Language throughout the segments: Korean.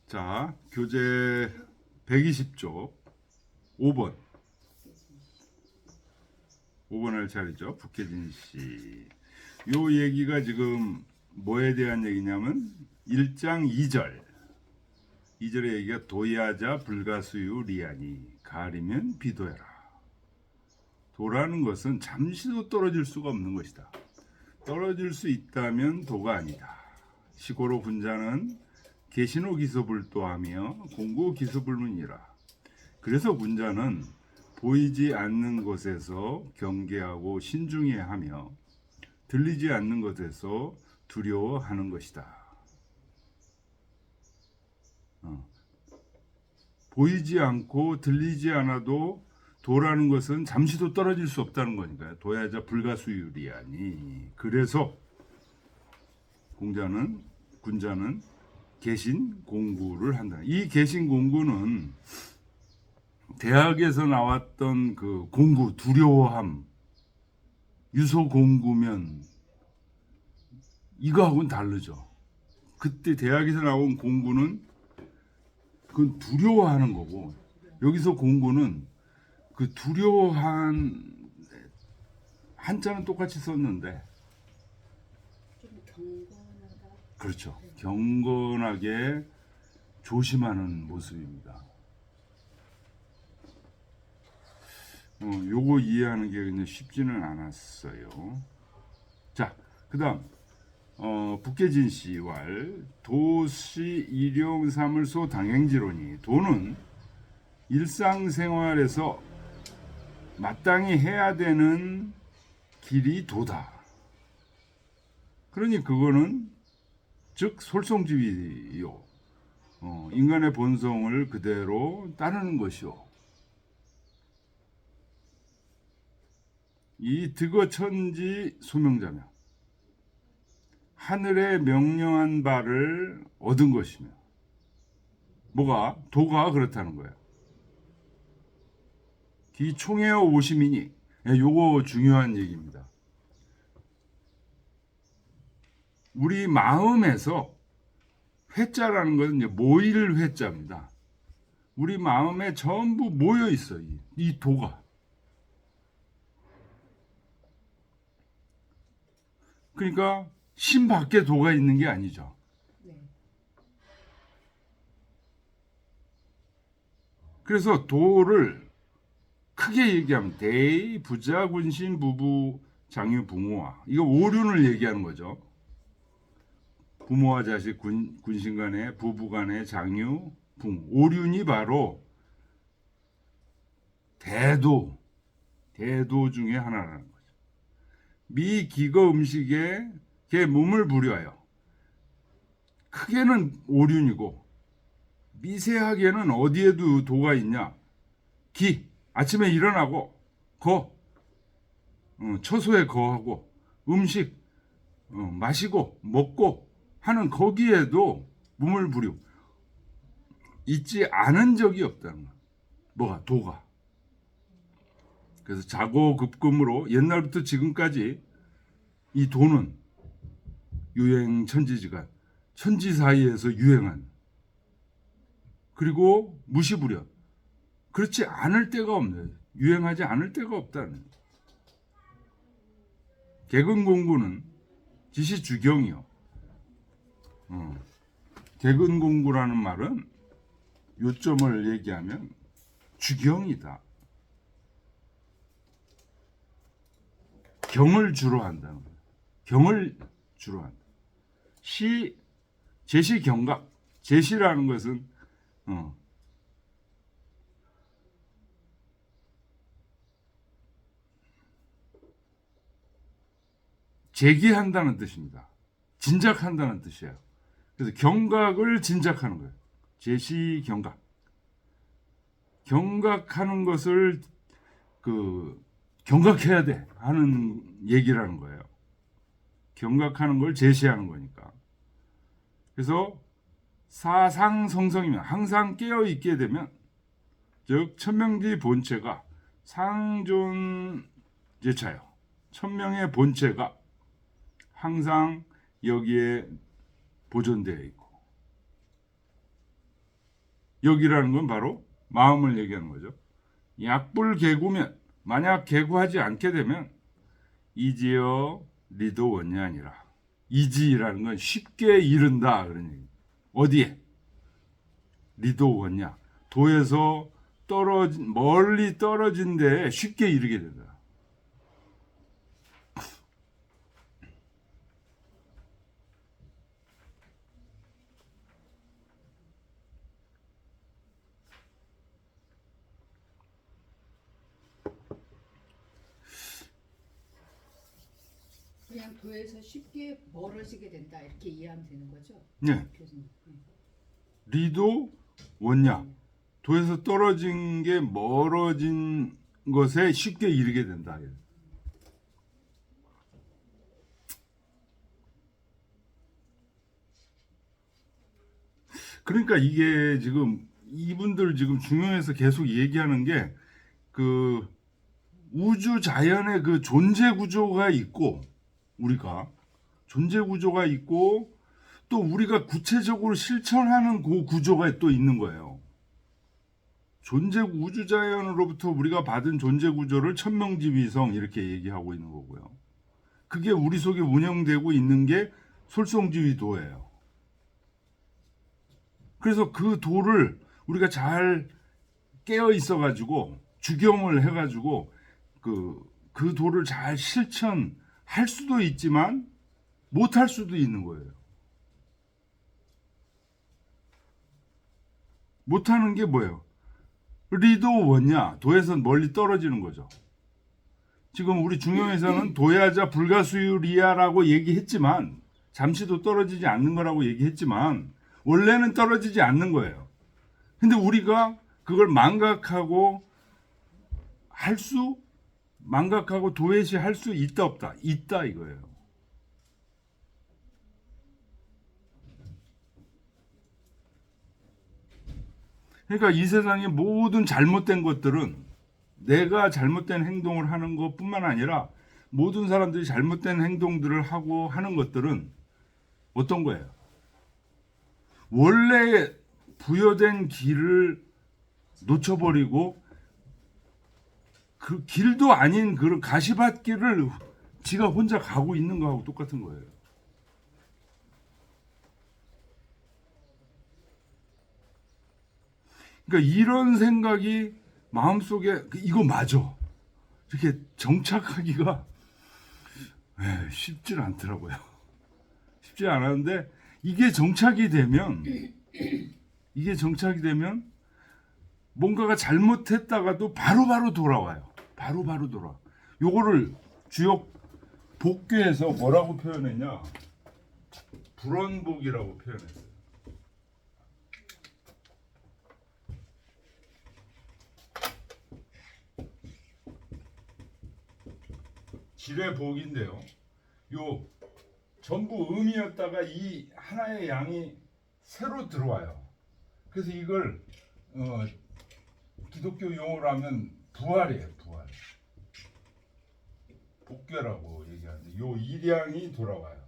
자, 교재 120쪽 5번. 5번 할 차례죠. 북혜진 씨. 요 얘기가 지금 뭐에 대한 얘기냐면 1장 2절. 2절의 얘기가 도야자 불가수유 리아니 가리면 비도해라. 도라는 것은 잠시도 떨어질 수가 없는 것이다. 떨어질 수 있다면 도가 아니다. 시고로 군자는 계신호 기소불도하며 공고 기소불문이라. 그래서 군자는 보이지 않는 것에서 경계하고 신중해야 하며 들리지 않는 것에서 두려워하는 것이다. 보이지 않고 들리지 않아도 도라는 것은 잠시도 떨어질 수 없다는 거니까요. 도야자 불가수율이하니. 그래서 군자는 개신 공부를 한다. 이 개신 공부는 대학에서 나왔던 그 공부, 두려워함, 유소 공부면 이거하고는 다르죠. 그때 대학에서 나온 공부는 그건 두려워하는 거고, 여기서 공부는 그 두려워한 한자는 똑같이 썼는데, 좀 경건하다. 그렇죠. 경건하게 조심하는 모습입니다. 요거 이해하는 게 그냥 쉽지는 않았어요. 자, 그다음 북계진 씨 왈 도시 일용 사물소 당행지로니. 도는 일상생활에서 마땅히 해야 되는 길이 도다. 그러니 그거는 즉 솔성지위요. 인간의 본성을 그대로 따르는 것이요. 이 득어천지 소명자며 하늘의 명령한 바를 얻은 것이며. 뭐가? 도가 그렇다는 거예요. 기총회어 오심이니. 요거 중요한 얘기입니다. 우리 마음에서 회자라는 것은 이제 모일 회자입니다. 우리 마음에 전부 모여 있어요. 이 도가. 그러니까 심 밖에 도가 있는 게 아니죠. 네. 그래서 도를 크게 얘기하면 대의, 부자, 군신, 부부, 장유, 붕호와. 이거 오륜을 얘기하는 거죠. 부모와 자식, 군신 간에, 부부 간에, 장유, 붕. 오륜이 바로 대도 중에 하나라는 거죠. 미기거 음식에 개 몸을 부려요. 크게는 오륜이고 미세하게는 어디에도 도가 있냐? 기, 아침에 일어나고 거, 처소에 거하고 음식 마시고 먹고 하는 거기에도 몸을 부리고 있지 않은 적이 없다는 거야. 뭐가? 도가. 그래서 자고급금으로 옛날부터 지금까지 이 도는 유행 천지지간, 천지 사이에서 유행한, 그리고 무시부려 그렇지 않을 때가 없네. 유행하지 않을 때가 없다는. 개근공부는 지시주경이요. 개근공부라는 말은 요점을 얘기하면 주경이다. 경을 주로 한다는 거예요. 경을 주로 한다. 제시 경각. 제시라는 것은 제기한다는 뜻입니다. 진작한다는 뜻이에요. 그래서 경각을 진작하는 거예요. 제시 경각. 경각하는 것을 경각해야 돼 하는 얘기라는 거예요. 경각하는 걸 제시하는 거니까. 그래서 사상성성이면 항상 깨어 있게 되면, 즉 천명지 본체가 상존제차요. 천명의 본체가 항상 여기에 보존되어 있고, 여기라는 건 바로 마음을 얘기하는 거죠. 약불개구면 만약 개구하지 않게 되면 이지어 리도 원냐니라. 이지라는 건 쉽게 이른다 그런 얘기. 어디에? 리도 원냐. 도에서 멀리 떨어진 데에 쉽게 이르게 된다. 그냥 도에서 쉽게 멀어지게 된다 이렇게 이해하면 되는 거죠? 네. 교수님. 리도 원냐. 도에서 떨어진 게 멀어진 것에 쉽게 이르게 된다. 그러니까 이게 지금 이분들 지금 중용에서 계속 얘기하는 게 그 우주 자연의 그 존재 구조가 있고 우리가 존재 구조가 있고 또 우리가 구체적으로 실천하는 그 구조가 또 있는 거예요. 존재 우주 자연으로부터 우리가 받은 존재 구조를 천명지위성 이렇게 얘기하고 있는 거고요. 그게 우리 속에 운영되고 있는 게 솔성지위도예요. 그래서 그 도를 우리가 잘 깨어 있어가지고 주경을 해가지고 그 도를 잘 실천할 수도 있지만 못할 수도 있는 거예요. 못하는 게 뭐예요? 리도 원냐? 도에서 멀리 떨어지는 거죠. 지금 우리 중용에서는 도야자 불가수유리야라고 얘기했지만 잠시도 떨어지지 않는 거라고 얘기했지만 원래는 떨어지지 않는 거예요. 근데 우리가 그걸 망각하고 도외시 할 수 있다 없다? 있다 이거예요. 그러니까 이 세상의 모든 잘못된 것들은 내가 잘못된 행동을 하는 것뿐만 아니라 모든 사람들이 잘못된 행동들을 하고 하는 것들은 어떤 거예요? 원래 부여된 길을 놓쳐버리고 그 길도 아닌 그런 가시밭길을 지가 혼자 가고 있는 거하고 똑같은 거예요. 그러니까 이런 생각이 마음속에 이거 맞아. 이렇게 정착하기가 쉽지 않더라고요. 쉽지 않았는데 이게 정착이 되면 뭔가가 잘못했다가도 바로바로 돌아와요. 바로바로 돌아. 요거를 주역 복귀에서 뭐라고 표현했냐? 불원복이라고 표현했어요. 질의 복인데요. 요 전부 음이었다가 이 하나의 양이 새로 들어와요. 그래서 이걸 기독교 용어로 하면 부활이에요. 부활. 복괴라고 얘기하는데 요 일양이 돌아와요.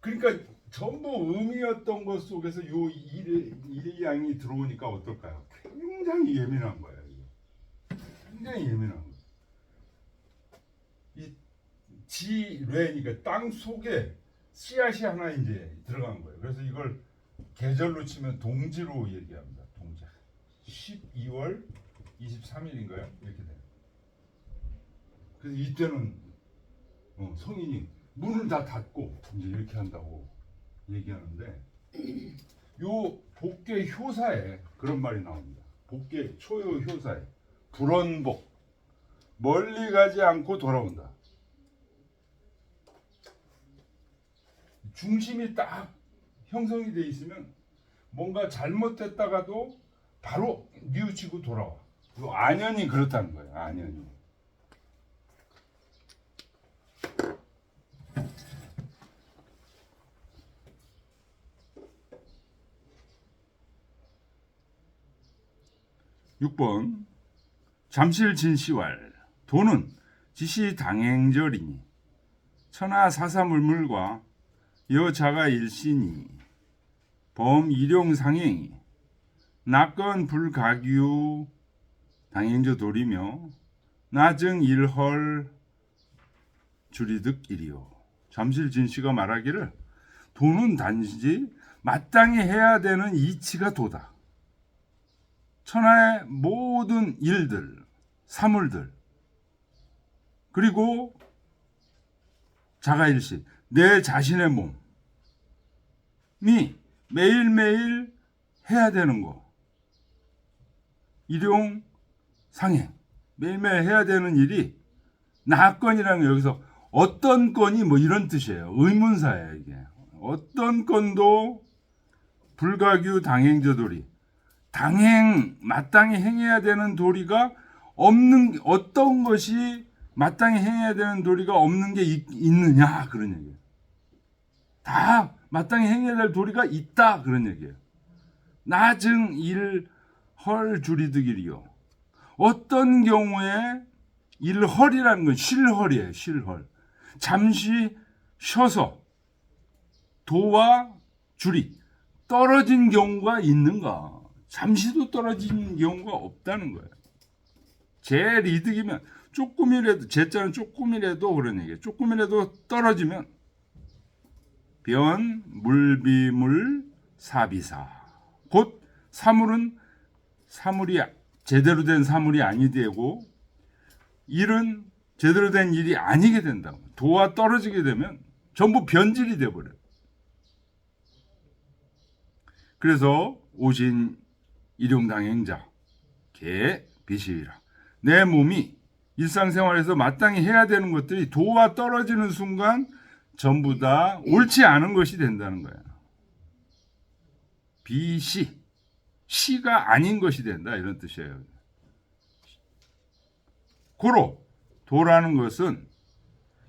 그러니까 전부 음이었던 것 속에서 요 일양이 들어오니까 어떨까요? 굉장히 예민한 거예요. 이거. 굉장히 예민한 거예요. 이 지뢰니까 땅 속에 씨앗이 하나 이제 들어간 거예요. 그래서 이걸 계절로 치면 동지로 얘기합니다. 동지. 12월 23일인가요? 이렇게 돼요. 그래서 이때는 성인이 문을 다 닫고 이제 이렇게 한다고 얘기하는데 요 복계 효사에 그런 말이 나옵니다. 복계 초요 효사에 불원복 멀리 가지 않고 돌아온다. 중심이 딱 형성이 돼 있으면 뭔가 잘못됐다가도 바로 뉘우치고 돌아와. 안연이 그렇다는 거예요. 안연이. (6번) 잠실진시왈 도는 지시당행절이니 천하사사물물과 여자가 일시니 범일용상행이 낙건 불가규 당행저 도리며 나증 일헐 주리득일이요. 잠실 진씨가 말하기를 도는 단지 마땅히 해야 되는 이치가 도다. 천하의 모든 일들, 사물들, 그리고 자가일시, 내 자신의 몸이 매일매일 해야 되는 거. 일용 상행, 매일매일 해야 되는 일이 나건이라는 게 여기서 어떤 건이 뭐 이런 뜻이에요. 의문사예요, 이게. 어떤 건도 불가규 당행저 도리. 마땅히 행해야 되는 도리가 없는, 어떤 것이 마땅히 행해야 되는 도리가 없는 게 있느냐, 그런 얘기예요. 다 마땅히 행해야 될 도리가 있다, 그런 얘기예요. 나증 일헐 주리득일이요. 어떤 경우에 일헐이라는 건 실헐이에요, 실헐. 잠시 쉬어서 도와 줄이 떨어진 경우가 있는가? 잠시도 떨어진 경우가 없다는 거예요. 제일 이득이면 조금이라도, 제자는 조금이라도 그런 얘기예요. 조금이라도 떨어지면 변 물비물 사비사. 곧 사물이 제대로 된 사물이 아니 되고 일은 제대로 된 일이 아니게 된다고. 도와 떨어지게 되면 전부 변질이 돼버려요. 그래서 오신 일용당행자 개 비시리라. 내 몸이 일상생활에서 마땅히 해야 되는 것들이 도와 떨어지는 순간 전부 다 옳지 않은 것이 된다는 거예요. 시가 아닌 것이 된다, 이런 뜻이에요. 고로 도라는 것은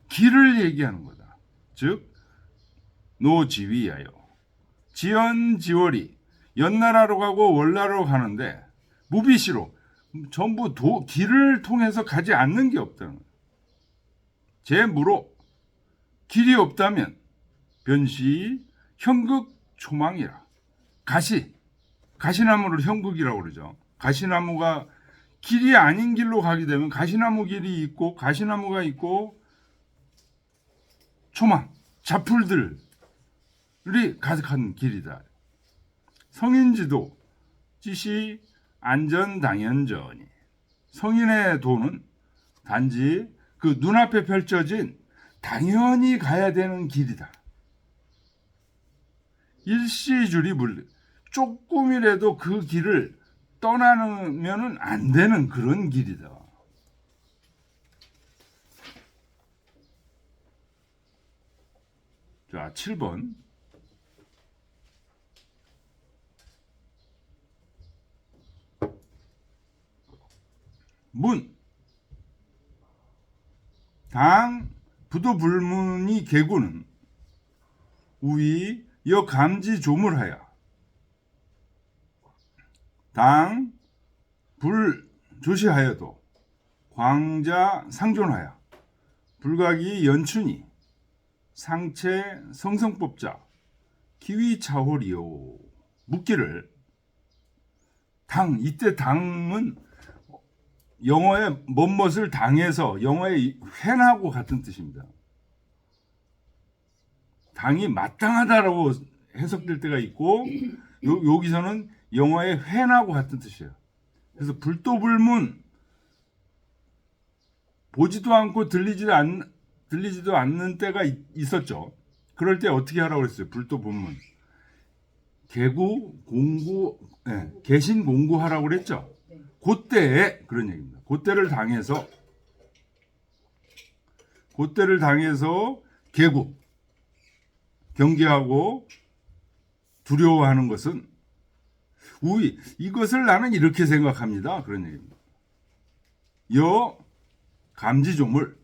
길을 얘기하는 거다. 즉 노지위하여 지연지월이 연나라로 가고 월나라로 가는데 무비시로 전부 길을 통해서 가지 않는 게 없다는 거예요. 제무로 길이 없다면 변시 형극 초망이라. 가시나무를 형극이라고 그러죠. 가시나무가 길이 아닌 길로 가게 되면 가시나무 길이 있고 가시나무가 있고 초망, 자풀들이 가득한 길이다. 성인지도 지시 안전당연전이. 성인의 도는 단지 그 눈앞에 펼쳐진 당연히 가야 되는 길이다. 일시줄이 조금이라도 그 길을 떠나면 안 되는 그런 길이다. 자, 7번. 문. 당 부도불문이 개구는 우위 여감지 조물하여 당 불 조시하여도 광자 상존하여 불가기 연춘이 상체 성성법자 기위차홀이요. 묻기를 이때 당은 영어의 뭐뭇을 당해서 영어의 횡하고 같은 뜻입니다. 당이 마땅하다라고 해석될 때가 있고 여기서는 영어의 횡하고 같은 뜻이에요. 그래서 불도불문, 보지도 않고 들리지도 않는 때가 있었죠. 그럴 때 어떻게 하라고 그랬어요? 불도불문. 개신 공구하라고 그랬죠. 그때에 그런 얘기입니다. 그때를 당해서 경계하고 두려워하는 것은 이것을 나는 이렇게 생각합니다. 그런 얘기입니다. 감지조물.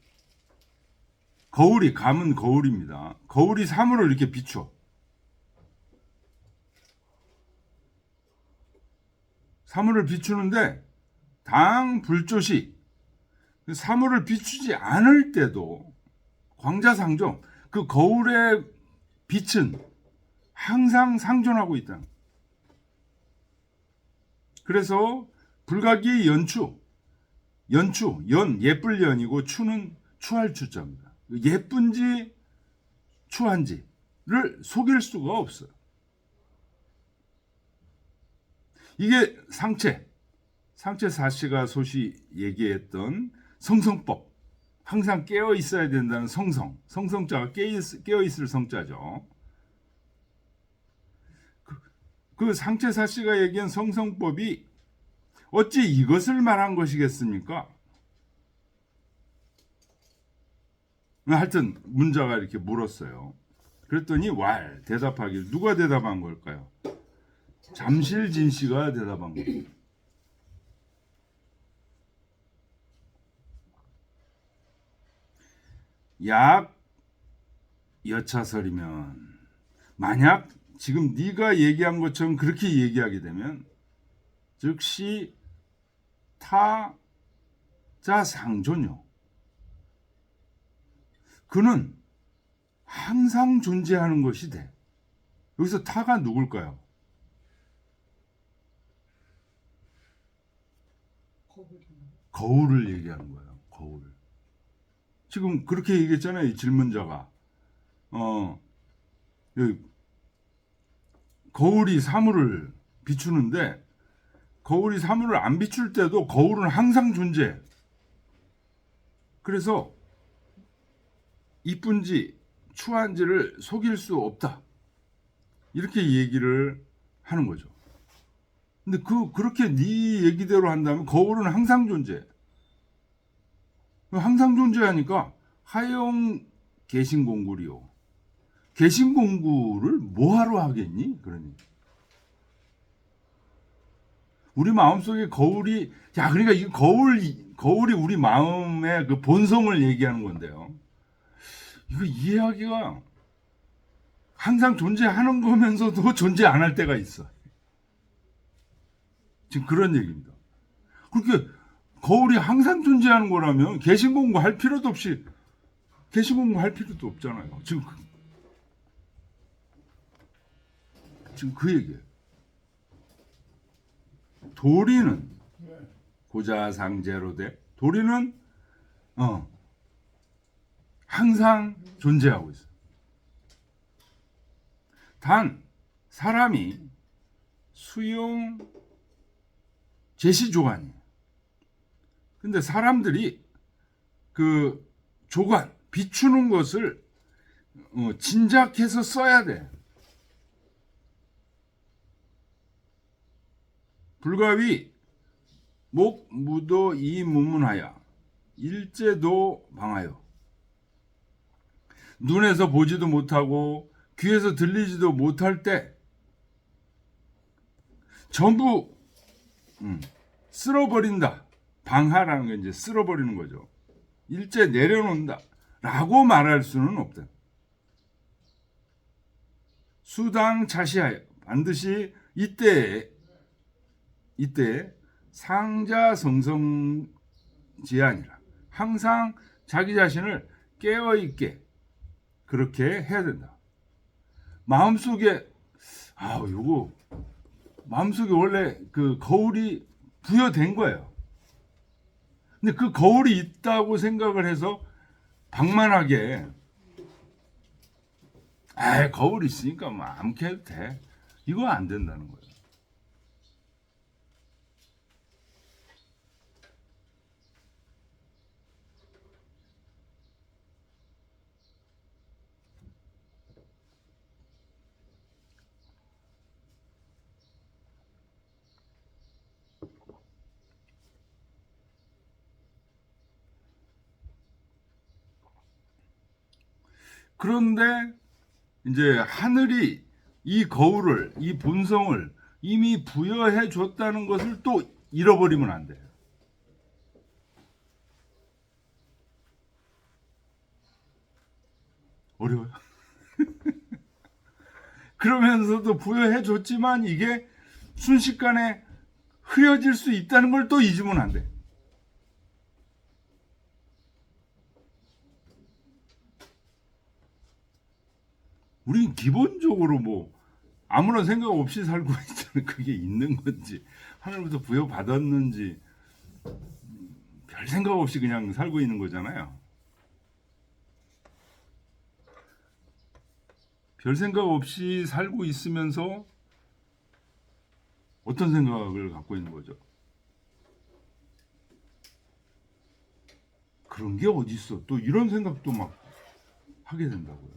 감은 거울입니다. 거울이 사물을 이렇게 비춰. 사물을 비추는데 당 불조시 사물을 비추지 않을 때도 광자상종 그 거울의 빛은 항상 상존하고 있다. 그래서 불가기의 연추, 연 예쁠 연이고 추는 추할 추자입니다. 예쁜지 추한지를 속일 수가 없어요. 이게 상체 사씨가 소시 얘기했던 성성법, 항상 깨어 있어야 된다는 성성자가 깨어 있을 성자죠. 그 상체 사씨가 얘기한 성성법이 어찌 이것을 말한 것이겠습니까? 하여튼 문자가 이렇게 물었어요. 그랬더니 대답하길 누가 대답한 걸까요? 잠실진 씨가 대답한 거예요. 약 여차설이면 만약 지금 네가 얘기한 것처럼 그렇게 얘기하게 되면 즉시 타자상존요. 그는 항상 존재하는 것이 돼. 여기서 타가 누굴까요? 거울을 얘기하는 거예요. 거울. 지금 그렇게 얘기했잖아요. 이 질문자가. 여기 거울이 사물을 비추는데 거울이 사물을 안 비출 때도 거울은 항상 존재해. 그래서 이쁜지 추한지를 속일 수 없다. 이렇게 얘기를 하는 거죠. 근데 그렇게 네 얘기대로 한다면 거울은 항상 존재해. 항상 존재하니까 하영 개신공구리요. 개신공구를 뭐하러 하겠니? 그러니 우리 마음속에 거울이 그러니까 이 거울이 우리 마음의 그 본성을 얘기하는 건데요. 이거 이해하기가 항상 존재하는 거면서도 존재 안 할 때가 있어. 지금 그런 얘기입니다. 그렇게 거울이 항상 존재하는 거라면 개신공부 할 필요도 없잖아요. 지금 그 얘기예요. 도리는 고자상제로돼. 도리는 항상 존재하고 있어요. 단 사람이 수용 제시 조간이에요. 근데 사람들이 그 조간 비추는 것을 진작해서 써야 돼. 불가위 목 무도 이 문문하여 일제도 방하여 눈에서 보지도 못하고 귀에서 들리지도 못할 때 전부 쓸어버린다. 방하라는 게 이제 쓸어버리는 거죠. 일제 내려놓는다 라고 말할 수는 없다. 수당 자시하여 반드시 이때 상자성성지아니라 항상 자기 자신을 깨어있게 그렇게 해야 된다. 마음속에 마음속에 원래 그 거울이 부여된 거예요. 근데 그 거울이 있다고 생각을 해서 방만하게 거울이 있으니까 뭐 아무렇게 해도 돼. 이거 안 된다는 거예요. 그런데 이제 하늘이 이 거울을, 이 본성을 이미 부여해 줬다는 것을 또 잃어버리면 안 돼요. 어려워요. 그러면서도 부여해 줬지만 이게 순식간에 흐려질 수 있다는 걸 또 잊으면 안 돼. 우린 기본적으로 아무런 생각 없이 살고 있잖아요. 그게 있는 건지 하늘부터 부여받았는지 별 생각 없이 그냥 살고 있는 거잖아요. 별 생각 없이 살고 있으면서 어떤 생각을 갖고 있는 거죠? 그런 게 어디 있어? 또 이런 생각도 막 하게 된다고요.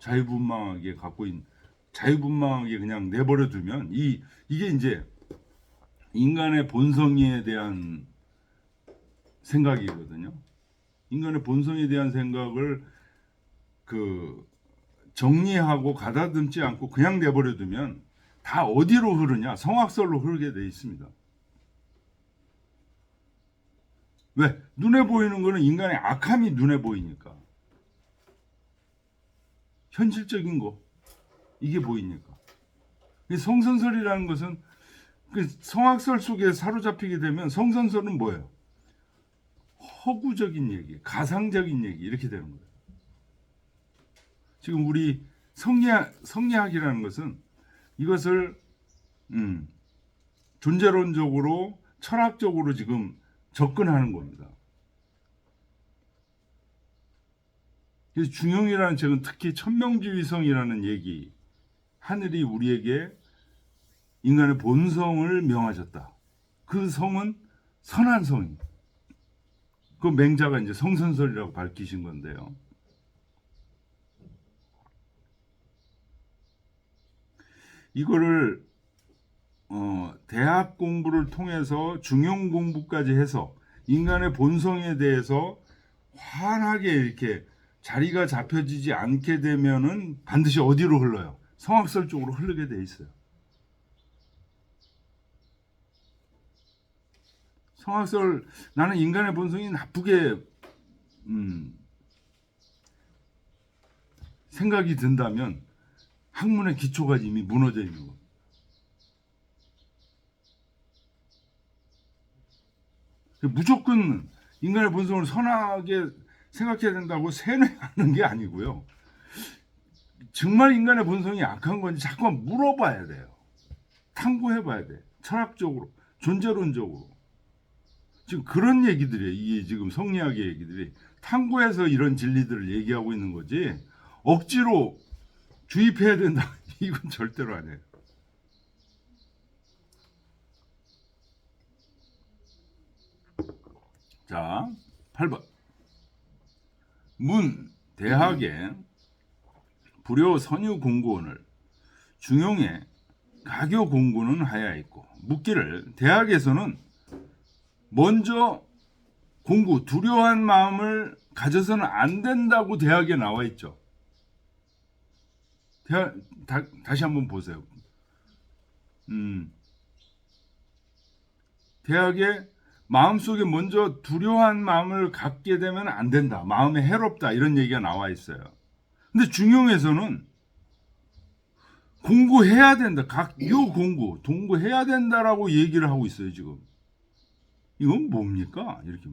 자유분방하게 갖고 있는 자유분방하게 그냥 내버려 두면 이게 이제 인간의 본성에 대한 생각이거든요. 인간의 본성에 대한 생각을 그 정리하고 가다듬지 않고 그냥 내버려 두면 다 어디로 흐르냐? 성악설로 흐르게 돼 있습니다. 왜? 눈에 보이는 거는 인간의 악함이 눈에 보이니까. 현실적인 거. 이게 보이니까. 성선설이라는 것은 그 성악설 속에 사로잡히게 되면 성선설은 뭐예요? 허구적인 얘기, 가상적인 얘기 이렇게 되는 거예요. 지금 우리 성리학이라는 것은 이것을 존재론적으로 철학적으로 지금 접근하는 겁니다. 그래서 중용이라는 책은 특히 천명주의성이라는 얘기, 하늘이 우리에게 인간의 본성을 명하셨다. 그 성은 선한 성입니다. 그 맹자가 이제 성선설이라고 밝히신 건데요. 이거를 대학 공부를 통해서 중용 공부까지 해서 인간의 본성에 대해서 환하게 이렇게 자리가 잡혀지지 않게 되면은 반드시 어디로 흘러요? 성악설 쪽으로 흐르게 돼 있어요. 성악설 나는 인간의 본성이 나쁘게 생각이 든다면 학문의 기초가 이미 무너져 있는 거예요. 무조건 인간의 본성을 선하게 생각해야 된다고 세뇌하는 게 아니고요. 정말 인간의 본성이 악한 건지 자꾸만 물어봐야 돼요. 탐구해봐야 돼. 철학적으로, 존재론적으로. 지금 그런 얘기들이에요. 이게 지금 성리학의 얘기들이 탐구해서 이런 진리들을 얘기하고 있는 거지. 억지로 주입해야 된다. 이건 절대로 아니에요. 자, 8번. 문 대학의 불효 선유 공고원을 중용의 가교 공고는 하야있고 묻기를 대학에서는 먼저 공고 두려워한 마음을 가져서는 안 된다고 대학에 나와 있죠. 다시 한번 보세요. 대학에 마음속에 먼저 두려워한 마음을 갖게 되면 안 된다. 마음에 해롭다. 이런 얘기가 나와 있어요. 근데 중용에서는 공고해야 된다. 각요 공고, 동고해야 된다라고 얘기를 하고 있어요, 지금. 이건 뭡니까? 이렇게.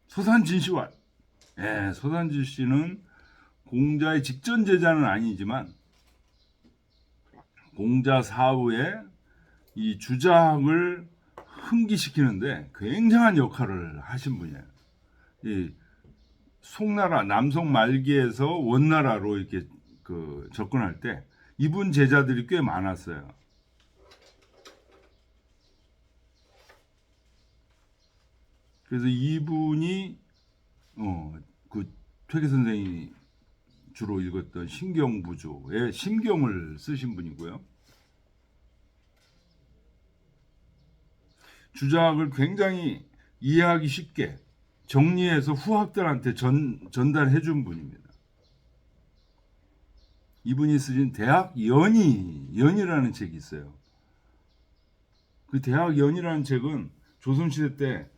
소산진시와, 소산진시는 공자의 직전 제자는 아니지만 공자 사후에 이 주작을 흥기시키는데 굉장한 역할을 하신 분이에요. 이 송나라 남송 말기에서 원나라로 이렇게 접근할 때 이분 제자들이 꽤 많았어요. 그래서 이분이 그 퇴계 선생이 주로 읽었던 신경부조의 심경을 쓰신 분이고요. 주작을 굉장히 이해하기 쉽게 정리해서 후학들한테 전달해 준 분입니다. 이분이 쓰신 대학연이라는 책이 있어요. 그 대학연이라는 책은 조선시대 때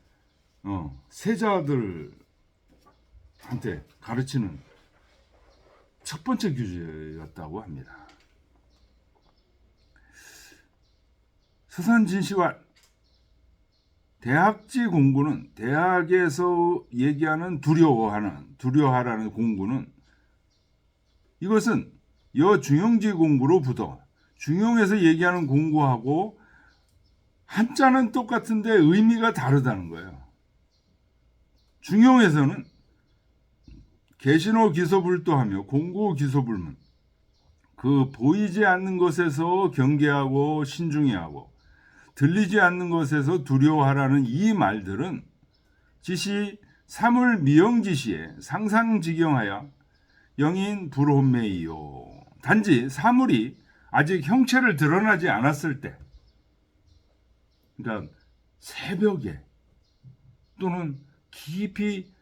세자들한테 가르치는 첫 번째 교재였다고 합니다. 서산진시와 대학지 공부는 대학에서 얘기하는 두려워하라는 공부는 이것은 여 중용지 공구로 부터. 중용에서 얘기하는 공구하고 한자는 똑같은데 의미가 다르다는 거예요. 중용에서는 계신호 기소불도하며 공구 기소불문, 그 보이지 않는 것에서 경계하고 신중히 하고 들리지 않는 것에서 두려워하라는 이 말들은 지시 사물 미영지시에 상상지경하여 영인 불혼매이요. 단지 사물이 아직 형체를 드러나지 않았을 때, 그러니까 새벽에 또는 깊이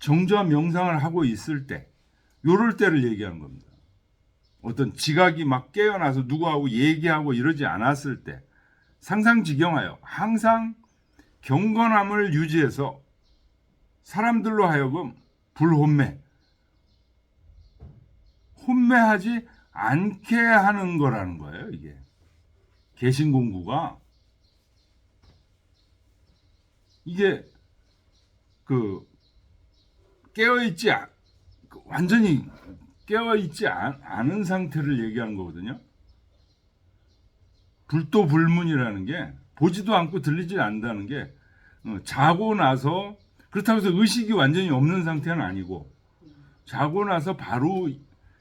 정조와 명상을 하고 있을 때, 요럴 때를 얘기하는 겁니다. 어떤 지각이 막 깨어나서 누구하고 얘기하고 이러지 않았을 때 상상지경하여 항상 경건함을 유지해서 사람들로 하여금 불혼매, 혼매하지 않게 하는 거라는 거예요. 이게 개신공구가 이게 그 깨어있지 완전히 깨어있지 않은 상태를 얘기하는 거거든요. 불도불문이라는 게 보지도 않고 들리지 않는다는 게 자고 나서, 그렇다고 해서 의식이 완전히 없는 상태는 아니고 자고 나서 바로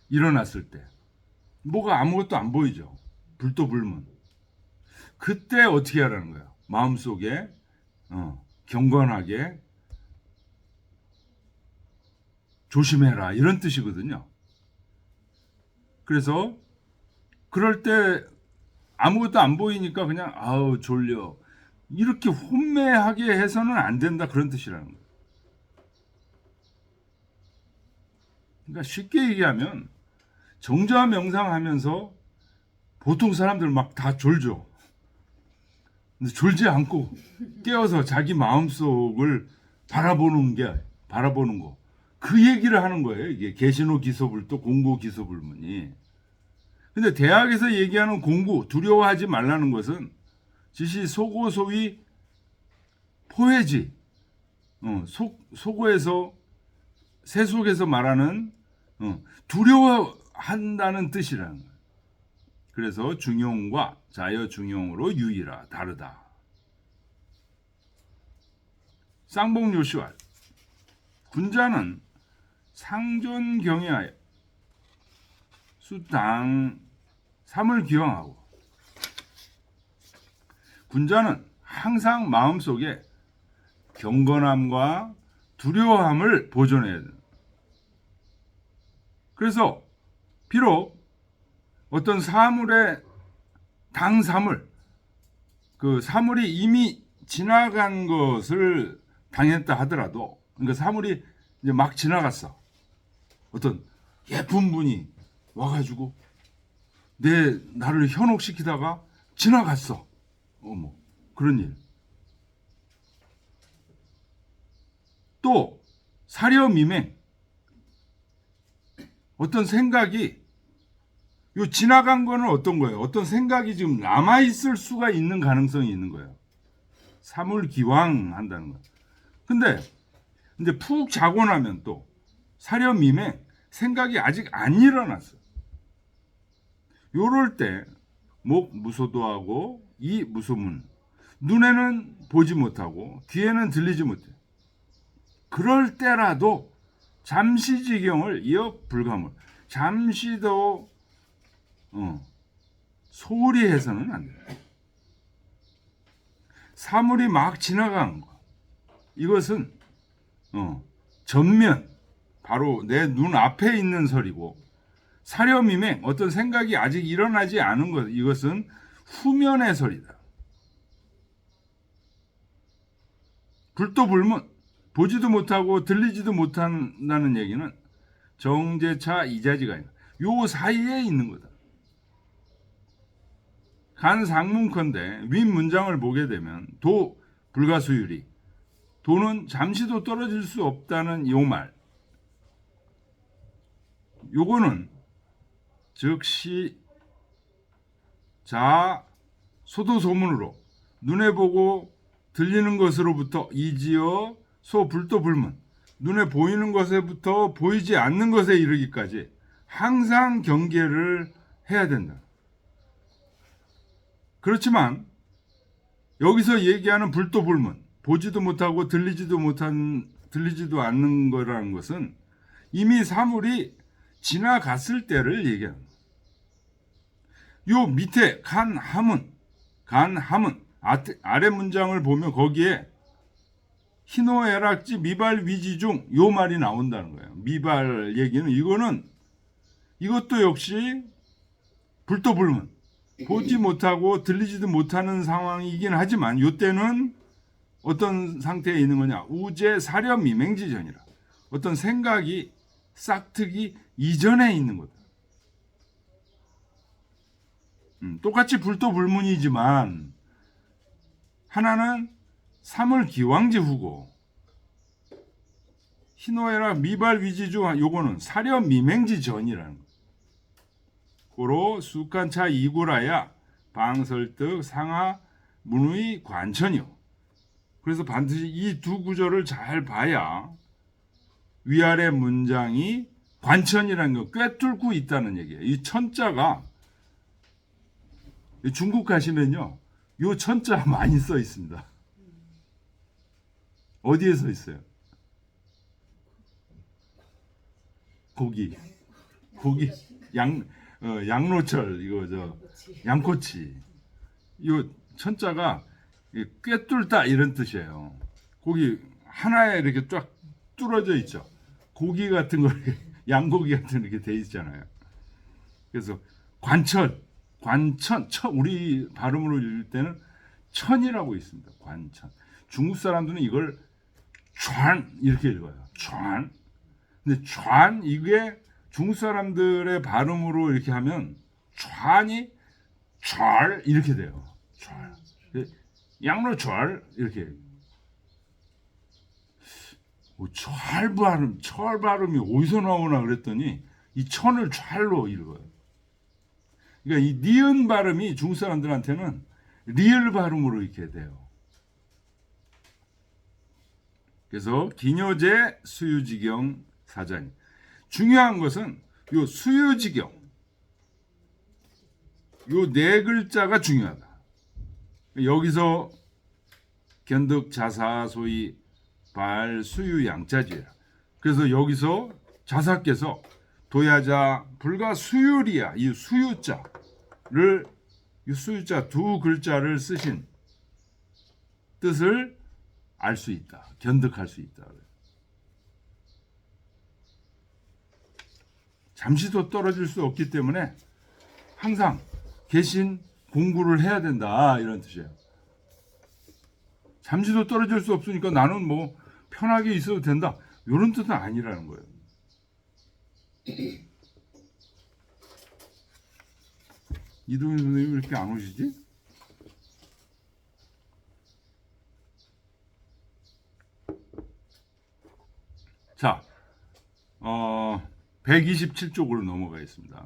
일어났을 때 뭐가 아무것도 안 보이죠. 불도불문. 그때 어떻게 하라는 거예요? 마음속에 경건하게 조심해라, 이런 뜻이거든요. 그래서 그럴 때 아무것도 안 보이니까 그냥 아우 졸려, 이렇게 혼매하게 해서는 안 된다, 그런 뜻이라는 거예요. 그러니까 쉽게 얘기하면 정조와 명상하면서 보통 사람들 막 다 졸죠. 근데 졸지 않고 깨어서 자기 마음속을 바라보는 거, 그 얘기를 하는 거예요. 이게 계신호 기소불도 공구 기소불문이. 근데 대학에서 얘기하는 공구, 두려워하지 말라는 것은 지시 소고 소위 포회지, 소고에서 세속에서 말하는 두려워한다는 뜻이라는 거예요. 그래서 중용과 자여중용으로 유의라, 다르다. 쌍봉요시왈, 군자는 상존경외하여 수당 삼을 기왕하고, 군자는 항상 마음속에 경건함과 두려워함을 보존해야 된다. 그래서 비록 어떤 사물의 당사물, 그 사물이 이미 지나간 것을 당했다 하더라도, 그러니까 사물이 이제 막 지나갔어. 어떤 예쁜 분이 와가지고 나를 현혹시키다가 지나갔어. 그런 일. 또 사려미맹, 어떤 생각이, 요 지나간 거는 어떤 거예요? 어떤 생각이 지금 남아 있을 수가 있는 가능성이 있는 거예요. 사물기왕 한다는 거예요. 근데 이제 푹 자고 나면 또 사려미맹, 생각이 아직 안 일어났어. 요럴 때 목 무소도하고 이 무소문, 눈에는 보지 못하고 귀에는 들리지 못해. 그럴 때라도 잠시지경을 이어 불가물, 잠시도 소홀히 해서는 안 돼. 사물이 막 지나간 거, 이것은 전면, 바로 내 눈 앞에 있는 설이고, 사려미맹, 어떤 생각이 아직 일어나지 않은 것, 이것은 후면의 설이다. 불도불문, 보지도 못하고 들리지도 못한다는 얘기는 정제차 이자지가 아니라 요 사이에 있는 거다. 간 상문컨대 윗 문장을 보게 되면 도 불가수율이, 도는 잠시도 떨어질 수 없다는 요 말, 요거는 즉시 자 소도소문으로 눈에 보고 들리는 것으로부터 이지어 소 불도불문, 눈에 보이는 것에부터 보이지 않는 것에 이르기까지 항상 경계를 해야 된다. 그렇지만 여기서 얘기하는 불도불문, 보지도 못하고 들리지도 않는 거라는 것은 이미 사물이 지나갔을 때를 얘기합니다. 요 밑에 간함은 아래 문장을 보면 거기에 희노애락지 미발 위지 중 요 말이 나온다는 거예요. 미발 얘기는 이것도 역시 불도불문, 보지 못하고 들리지도 못하는 상황이긴 하지만 요때는 어떤 상태에 있는 거냐? 우제 사려 미맹지전이라. 어떤 생각이 싹트기 이전에 있는 거다. 똑같이 불도불문이지만 하나는 삼을기왕지후고 희노애락 미발위지주 요거는 사려 미맹지전이라는 거. 고로 숙간차 이구라야 방설득 상하 문의 관천이요. 그래서 반드시 이 두 구절을 잘 봐야 위아래 문장이 관천이라는 거 꿰뚫고 있다는 얘기예요. 이 천자가 중국 가시면요, 요 천자 많이 써 있습니다. 어디에 써 있어요? 고기 양로철 이거 양꼬치. 요 천자가 꿰뚫다 이런 뜻이에요. 고기 하나에 이렇게 쫙 뚫어져 있죠. 고기 같은 거 양고기 같은 이렇게 돼 있잖아요. 그래서 관천 우리 발음으로 읽을 때는 천이라고 있습니다. 관천. 중국 사람들은 이걸 촨 이렇게 읽어요. 촨. 근데 촨 이게 중국 사람들의 발음으로 이렇게 하면 촨이 촨 이렇게 돼요. 촨. 양로 촨 이렇게. 철 발음이 어디서 나오나 그랬더니 이 천을 촨로 읽어요. 그러니까 이 니은 발음이 중국 사람들한테는 리을 발음으로 이렇게 돼요. 그래서 기녀제 수유지경 사자니. 중요한 것은 요 수유지경 요 네 글자가 중요하다. 여기서 견득 자사 소위 발 수유 양자지야. 그래서 여기서 자사께서 도야자 불가 수유리야 이 수유자를 이 수유자 두 글자를 쓰신 뜻을 알 수 있다. 견득할 수 있다. 잠시도 떨어질 수 없기 때문에 항상 계신 공부를 해야 된다 이런 뜻이에요. 잠시도 떨어질 수 없으니까 나는 뭐 편하게 있어도 된다 이런 뜻은 아니라는 거예요. 이동현 선생님 왜 이렇게 안 오시지? 자, 127쪽으로 넘어가겠습니다.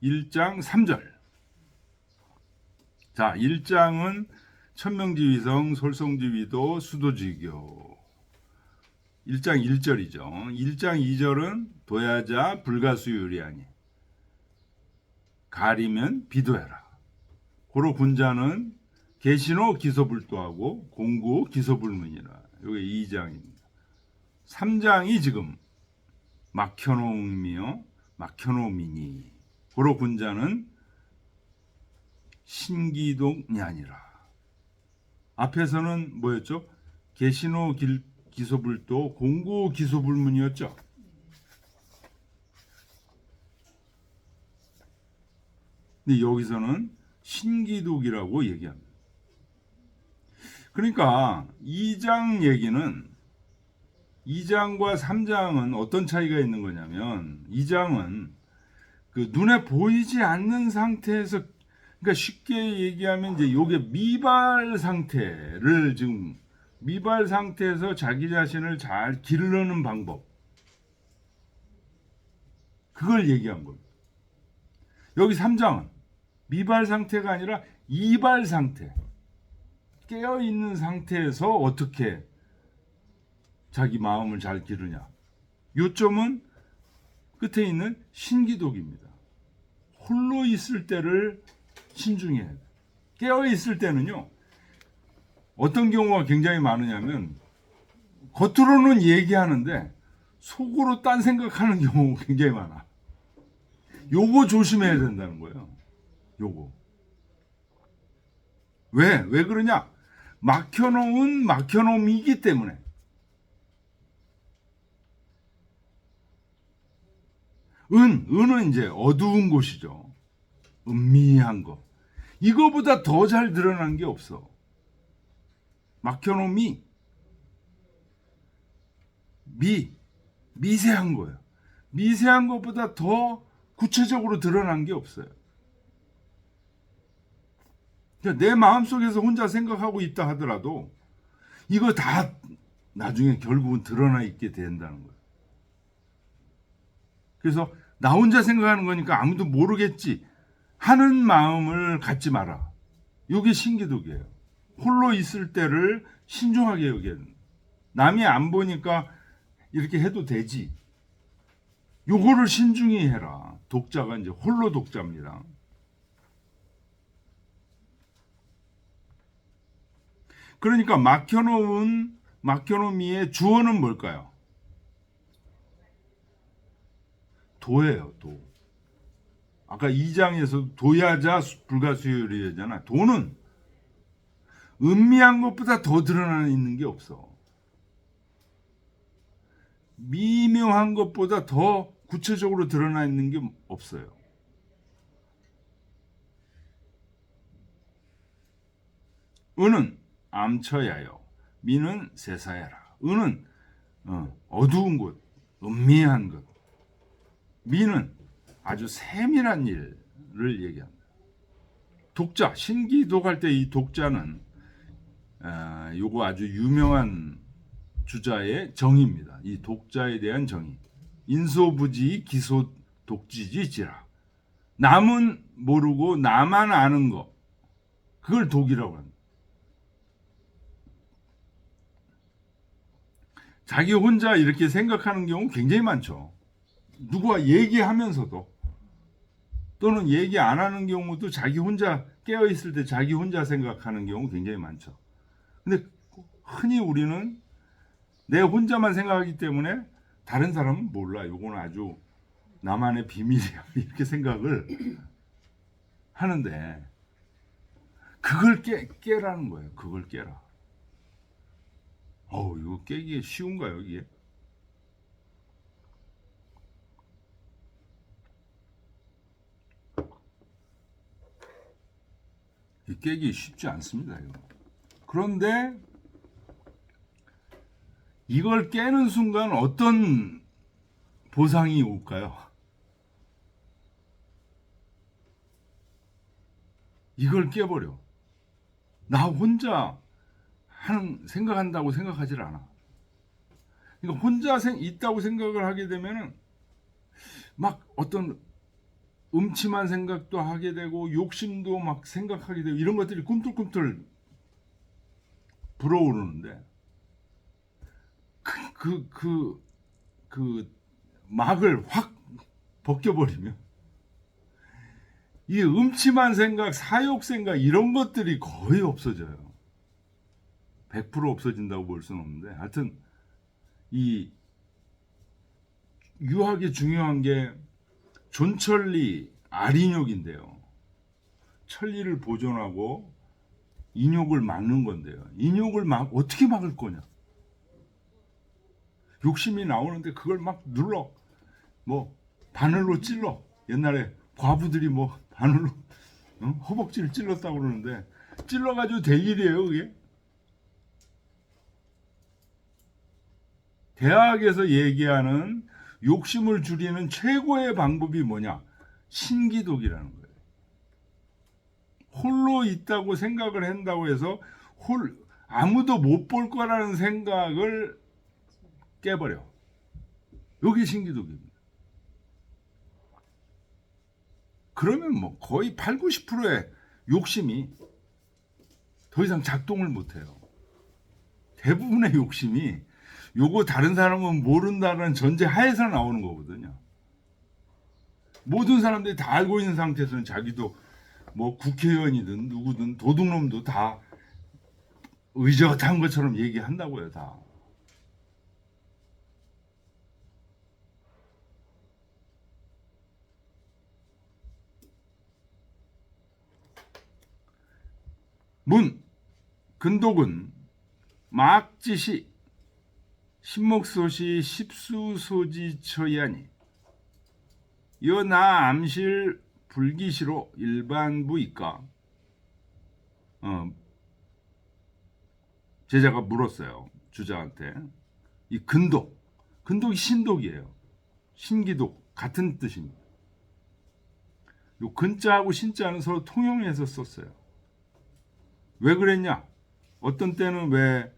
1장 3절. 자, 1장은 천명지위성, 솔성지위도, 수도지교. 1장 1절이죠. 1장 2절은 도야자 불가수유리하니 가리면 비도해라. 고로 군자는 계신호 기소불도하고 공구 기소불문이라. 이게 2장입니다. 3장이 지금 막혀놓음이요 막혀놓음이니 고로 군자는 신기동이 아니라. 앞에서는 뭐였죠? 계신호 기소불도 공구 기소불문이었죠. 근데 여기서는 신기독이라고 얘기합니다. 그러니까 2장 얘기는 2장과 3장은 어떤 차이가 있는 거냐면 2장은 그 눈에 보이지 않는 상태에서 그러니까 쉽게 얘기하면 이제 요게 미발 상태를 지금 미발 상태에서 자기 자신을 잘 기르는 방법 그걸 얘기한 거예요. 여기 3장은 미발 상태가 아니라 이발 상태 깨어있는 상태에서 어떻게 자기 마음을 잘 기르냐. 요점은 끝에 있는 신기독입니다. 홀로 있을 때를 신중해야 돼. 깨어 있을 때는요. 어떤 경우가 굉장히 많으냐면 겉으로는 얘기하는데 속으로 딴 생각하는 경우가 굉장히 많아. 요거 조심해야 된다는 거예요. 요거. 왜 그러냐? 막혀놓은 막혀놓음이기 때문에. 은은 이제 어두운 곳이죠. 은미한 거. 이거보다 더 잘 드러난 게 없어. 막혀놓음이 미세한 거예요. 미세한 것보다 더 구체적으로 드러난 게 없어요. 그러니까 내 마음속에서 혼자 생각하고 있다 하더라도 이거 다 나중에 결국은 드러나 있게 된다는 거예요. 그래서 나 혼자 생각하는 거니까 아무도 모르겠지 하는 마음을 갖지 마라. 이게 신기독이에요. 홀로 있을 때를 신중하게 여기는. 남이 안 보니까 이렇게 해도 되지. 요거를 신중히 해라. 독자가 이제 홀로 독자입니다. 그러니까 막혀놓음이의 주어는 뭘까요? 도예요, 도. 아까 2장에서 도야자 불가수요리잖아. 도는 은미한 것보다 더 드러나 있는 게 없어. 미묘한 것보다 더 구체적으로 드러나 있는 게 없어요. 은은 암처야요. 미는 세사야라. 은은 어두운 곳, 은미한 것. 미는 아주 세밀한 일을 얘기합니다. 독자, 신기독할 때 이 독자는 요거 아주 유명한 주자의 정의입니다. 이 독자에 대한 정의. 인소부지 기소 독지지지라. 남은 모르고 나만 아는 거. 그걸 독이라고 합니다. 자기 혼자 이렇게 생각하는 경우 굉장히 많죠. 누구와 얘기하면서도 또는 얘기 안 하는 경우도 자기 혼자 깨어 있을 때 자기 혼자 생각하는 경우 굉장히 많죠. 근데 흔히 우리는 내 혼자만 생각하기 때문에 다른 사람은 몰라. 이건 아주 나만의 비밀이야. 이렇게 생각을 하는데 그걸 깨라는 거예요. 그걸 깨라. 이거 깨기 쉬운가요, 이게? 깨기 쉽지 않습니다, 이거. 그런데 이걸 깨는 순간 어떤 보상이 올까요? 이걸 깨버려. 나 혼자 생각한다고 생각하질 않아. 그러니까 혼자 있다고 생각을 하게 되면은 막 어떤 음침한 생각도 하게 되고 욕심도 막 생각하게 되고 이런 것들이 꿈틀꿈틀 불어오르는데 그 막을 확 벗겨버리면 이 음침한 생각, 사욕 생각 이런 것들이 거의 없어져요. 100% 없어진다고 볼 수는 없는데 하여튼 이 유학이 중요한 게 존천리, 아린욕인데요. 천리를 보존하고 인욕을 막는 건데요. 인욕을 어떻게 막을 거냐? 욕심이 나오는데 그걸 막 눌러. 바늘로 찔러. 옛날에 과부들이 바늘로 허벅지를 찔렀다고 그러는데 찔러가지고 될 일이에요, 그게? 대학에서 얘기하는 욕심을 줄이는 최고의 방법이 뭐냐? 신기독이라는 거예요. 홀로 있다고 생각을 한다고 해서 아무도 못 볼 거라는 생각을 깨버려. 여기 신기독입니다. 그러면 거의 8, 90%의 욕심이 더 이상 작동을 못해요. 대부분의 욕심이 요거 다른 사람은 모른다는 전제 하에서 나오는 거거든요. 모든 사람들이 다 알고 있는 상태에서는 자기도 뭐 국회의원이든 누구든 도둑놈도 다 의젓한 것처럼 얘기한다고요, 다. 문 근독은 막지시 신목소시 십수소지처이하니 여나 암실 불기시로 일반부 이까. 제자가 물었어요, 주자한테. 이 근독이 신독이에요. 신기독 같은 뜻입니다. 요 근자하고 신자는 서로 통용해서 썼어요. 왜 그랬냐? 어떤 때는 왜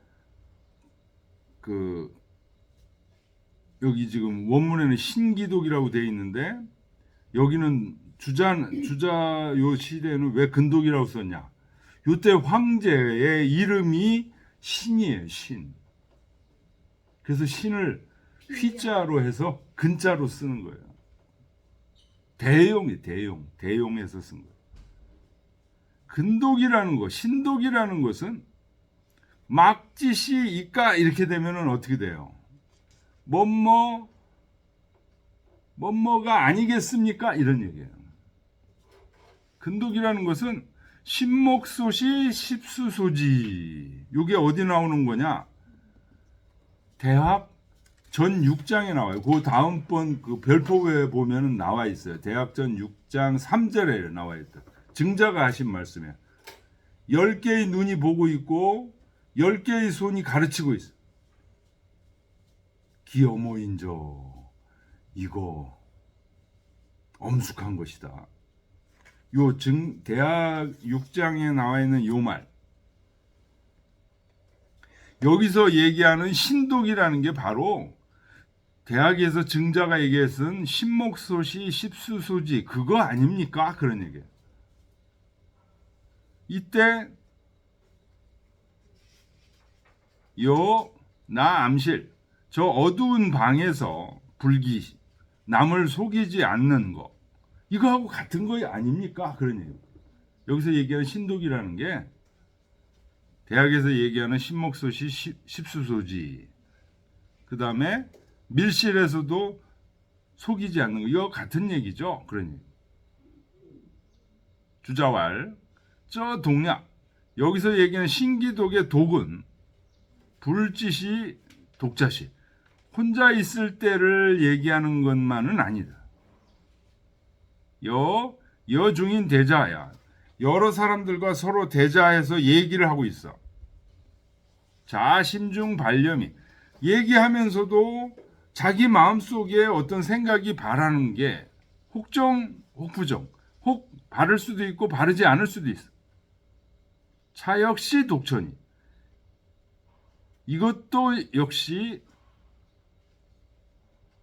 여기 지금 원문에는 신기독이라고 되어 있는데 여기는 주자 요 시대에는 왜 근독이라고 썼냐? 요때 황제의 이름이 신이에요, 신. 그래서 신을 휘자로 해서 근자로 쓰는 거예요. 대용해서 쓴 거예요. 근독이라는 것, 신독이라는 것은 막지시 이까 이렇게 되면은 어떻게 돼요? 뭐뭐가 아니겠습니까? 이런 얘기예요. 근독이라는 것은 신목소시 십수소지. 이게 어디 나오는 거냐? 대학 전 6장에 나와요. 그 다음번 그 별표에 보면은 나와 있어요. 대학 전 6장 3절에 나와 있다. 증자가 하신 말씀이에요. 10개의 눈이 보고 있고 10개의 손이 가르치고 있어. 기어모인저 이거 엄숙한 것이다. 요 대학 6장에 나와 있는 요 말. 여기서 얘기하는 신독이라는 게 바로 대학에서 증자가 얘기했은 신목소시 십수소지 그거 아닙니까? 그런 얘기예요. 이때 나 암실 저 어두운 방에서 불기 남을 속이지 않는 거 이거하고 같은 거 아닙니까? 그런 얘기예요. 여기서 얘기하는 신독이라는 게 대학에서 얘기하는 신목소시 십수소지 그 다음에 밀실에서도 속이지 않는 거 이거 같은 얘기죠. 그러니 주자왈 저 동략 여기서 얘기하는 신기독의 독은 불지시 독자시 혼자 있을 때를 얘기하는 것만은 아니다. 여중인 대자야 여러 사람들과 서로 대자해서 얘기를 하고 있어. 자심중 발념이 얘기하면서도 자기 마음속에 어떤 생각이 바라는 게 혹정 혹부정 혹 바를 수도 있고 바르지 않을 수도 있어. 차 역시 독천이 이것도 역시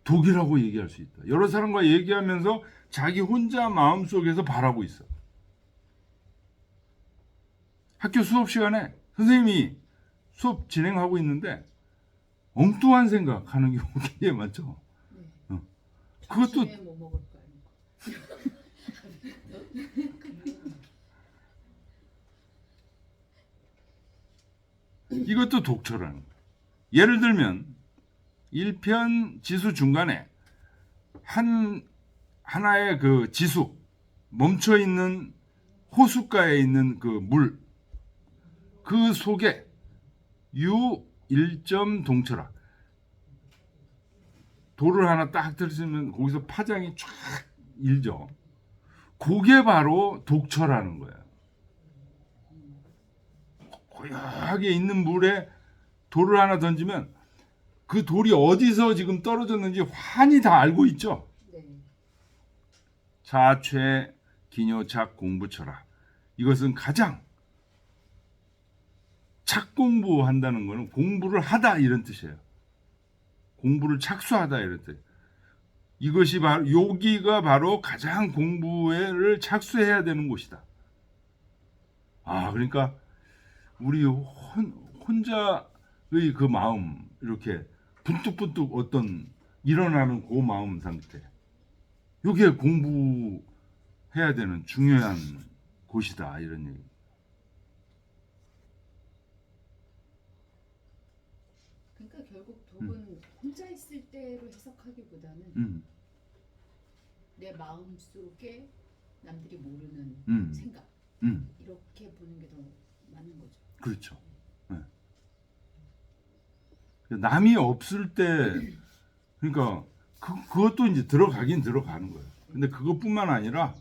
독이라고 얘기할 수 있다. 여러 사람과 얘기하면서 자기 혼자 마음속에서 바라고 있어. 학교 수업 시간에 선생님이 수업 진행하고 있는데 엉뚱한 생각하는 경우가 굉장히 많죠. 네. 그것도 뭐 먹을까요? 이것도 독초라는 거예요. 예를 들면 1편 지수 중간에 하나의 그 지수 멈춰 있는 호숫가에 있는 그 물 그 속에 유 1점 동철아 돌을 하나 딱 들으면 거기서 파장이 쫙 일죠. 그게 바로 독철하는 거예요. 고요하게 있는 물에 돌을 하나 던지면 그 돌이 어디서 지금 떨어졌는지 환히 다 알고 있죠. 네. 자최 기뇨착 공부처라. 이것은 가장 착 공부한다는 것은 공부를 하다 이런 뜻이에요. 공부를 착수하다 이런 뜻. 이것이 바로 여기가 바로 가장 공부를 착수해야 되는 곳이다. 그러니까 우리 혼자의 그 마음 이렇게 분뚝분뚝 어떤 일어나는 그 마음 상태 이게 공부해야 되는 중요한 곳이다 이런 얘기. 그러니까 결국 독은 혼자 있을 때로 해석하기보다는 음, 내 마음 속에 남들이 모르는 음. 생각 음, 이렇게 보는 게 더 맞는 거죠. 그렇죠. 네. 남이 없을 때 그러니까 그것도 이제 들어가긴 들어가는 거예요. 근데 그것뿐만 아니라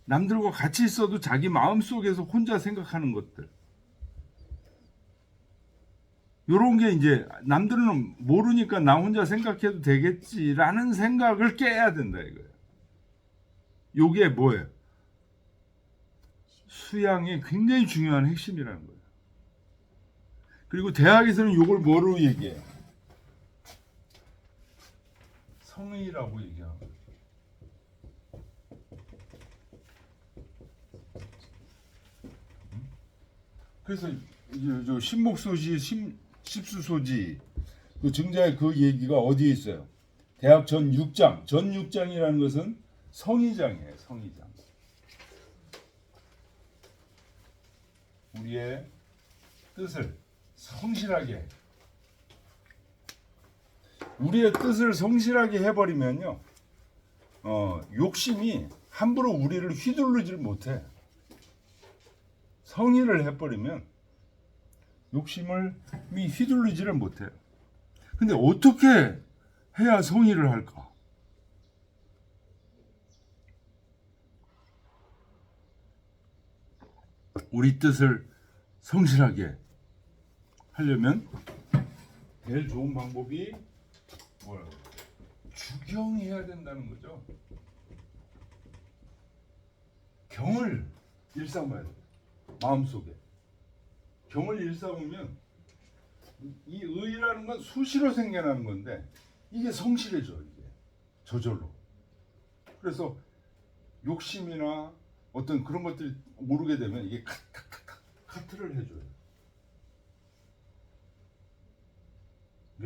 남들과 같이 있어도 자기 마음 속에서 혼자 생각하는 것들. 요런 게 이제 남들은 모르니까 나 혼자 생각해도 되겠지라는 생각을 깨야 된다 이거예요. 요게 뭐예요? 수양의 굉장히 중요한 핵심이라는 거예요. 그리고 대학에서는 요걸 뭐로 얘기해요? 성의라고 얘기하고. 그래서 저 신목소지, 십수소지 그 증자의 그 얘기가 어디에 있어요? 대학 전 6장. 전 6장이라는 것은 성의장이에요. 성의장. 우리의 뜻을 성실하게 우리의 뜻을 성실하게 해버리면요, 욕심이 함부로 우리를 휘둘르질 못해. 성의를 해버리면 욕심을 휘둘르지를 못해요. 근데 어떻게 해야 성의를 할까? 우리 뜻을 성실하게 하려면 제일 좋은 방법이 뭐라고? 주경해야 된다는 거죠. 경을 일삼아야 돼. 마음속에 경을 일삼으면 이 의라는 건 수시로 생겨나는 건데 이게 성실해져. 이게 저절로. 그래서 욕심이나 어떤 그런 것들이 모르게 되면 이게 카트를 해줘요.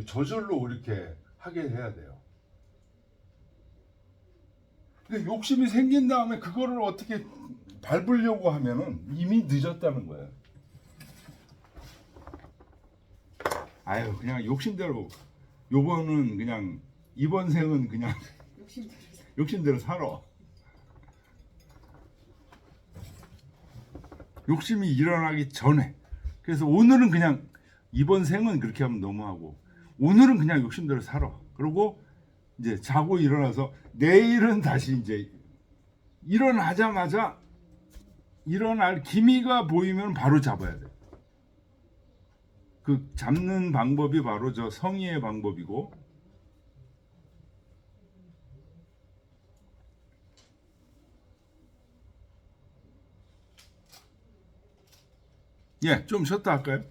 저절로 이렇게 하게 해야 돼요. 근데 욕심이 생긴 다음에 그거를 어떻게 밟으려고 하면은 이미 늦었다는 거예요. 아유, 그냥 욕심대로 요번은 그냥 이번 생은 그냥 욕심대로 살아. 욕심이 일어나기 전에. 그래서 오늘은 그냥 이번 생은 그렇게 하면 너무하고 오늘은 그냥 욕심대로 살아. 그리고 이제 자고 일어나서 내일은 다시 이제 일어나자마자 일어날 기미가 보이면 바로 잡아야 돼. 그 잡는 방법이 바로 저 성의의 방법이고, 예, 좀 쉬었다 할까요?